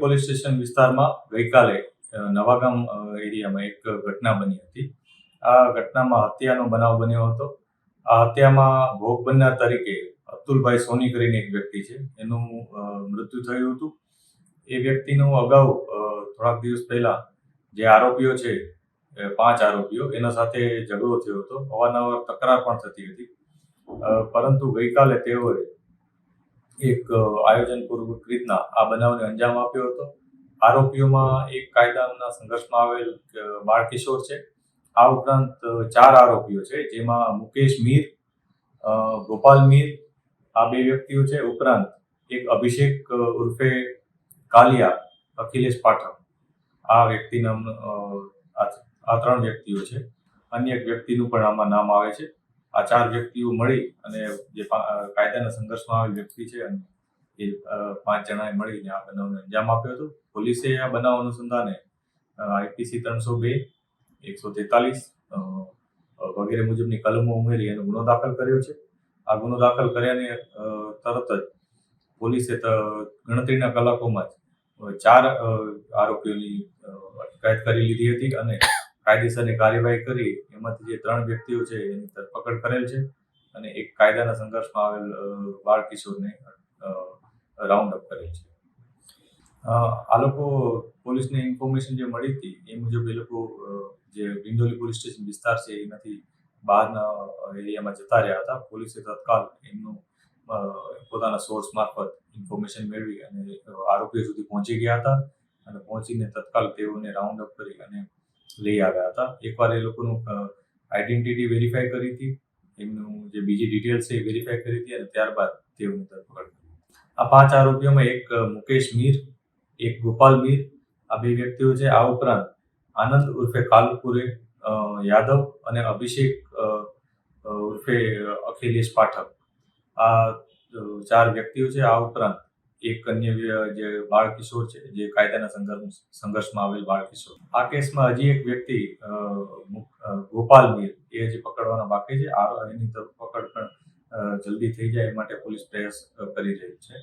Police station વિસ્તારમાં ગઈકાલે નવાગામ એરિયામાં એક ઘટના બની હતી. આ ઘટનામાં હત્યાનો બનાવ બન્યો હતો. આ હત્યામાં ભોગ બનનાર તરીકે અતુલભાઈ સોની કરીને એક વ્યક્તિ છે, એનું મૃત્યુ થયું હતું. એ વ્યક્તિનું અગાઉ થોડાક દિવસ પહેલા જે આરોપીઓ છે, 5 આરોપીઓ, એના સાથે ઝઘડો થયો હતો. અવારનવાર તકરાર પણ થતી હતી, પરંતુ ગઈકાલે તેઓએ એક આયોજનપૂર્વક રીતના આ બનાવને અંજામ આપ્યો હતો. આરોપીઓમાં એક કાયદાના સંઘર્ષમાં આવેલ બાળ કિશોર છે. આ ઉપરાંત 4 આરોપીઓ છે, જેમાં મુકેશ મીર, ગોપાલ મીર, આ 2 વ્યક્તિઓ છે. ઉપરાંત એક અભિષેક ઉર્ફે કાલિયા, અખિલેશ પાઠક, આ વ્યક્તિના આ 3 વ્યક્તિઓ છે. અન્ય એક વ્યક્તિનું પણ આમાં નામ આવે છે. આ 4 વ્યક્તિઓ મળી અને જે કાયદાના સંઘર્ષમાં આવેલ વ્યક્તિ છે, અને એ 5 જણાએ મળીને આ બનાવને અંજામ આપ્યો હતો. પોલીસે આ બનાવ અનુસંધાને IPC 302, 143 વગેરે મુજબની કલમો ઉમેરી એનો ગુનો દાખલ કર્યો છે. આ ગુનો દાખલ કર્યાને તરત જ પોલીસે ગણતરીના કલાકોમાં જ 4 આરોપીઓની અટકાયત કરી લીધી હતી અને કાયદેસરની કાર્યવાહી કરી એમાંથી જે 3 વ્યક્તિઓ છે એની ધરપકડ કરેલ છે અને એક કાયદાના સંઘર્ષમાં આવેલ બાળ કિશોરને રાઉન્ડ અપ કરેલ છે. આ લોકો પોલીસને ઇન્ફોર્મેશન જે મળી હતી એ મુજબ એ લોકો જે ડિંડોલી પોલીસ સ્ટેશન વિસ્તાર છે એનાથી બહારના એરિયામાં જતા રહ્યા હતા. પોલીસે તત્કાલ એમનું પોતાના સોર્સ મારફત ઇન્ફોર્મેશન મેળવી અને આરોપીઓ સુધી પહોંચી ગયા હતા અને પહોંચીને તત્કાલ તેઓને રાઉન્ડ અપ કરી અને લઈ આવ્યા હતા. એકવાર એ લોકોનું આઈડેન્ટિટી વેરીફાઈ કરી હતી, એમનું જે બીજી ડિટેલ્સ છે એ વેરીફાઈ કરી હતી અને ત્યારબાદ તેઓની ધરપકડ કરી. આ 5 આરોપીઓમાં એક મુકેશ મીર, એક ગોપાલ મીર, આ 2 વ્યક્તિઓ છે. આ ઉપરાંત આનંદ ઉર્ફે કાલુપુરે યાદવ અને અભિષેક ઉર્ફે અખિલેશ પાઠક, આ 4 વ્યક્તિઓ છે. આ ઉપરાંત એક અન્ય જે બાળ કિશોર છે, જે કાયદાના સંઘર્ષમાં આવેલ બાળ કિશોર. આ કેસમાં હજી એક વ્યક્તિ ગોપાલ મીર એ હજી પકડવાના બાકી છે. એની ધરપકડ પણ જલ્દી થઈ જાય એ માટે પોલીસ પ્રયાસ કરી રહી છે.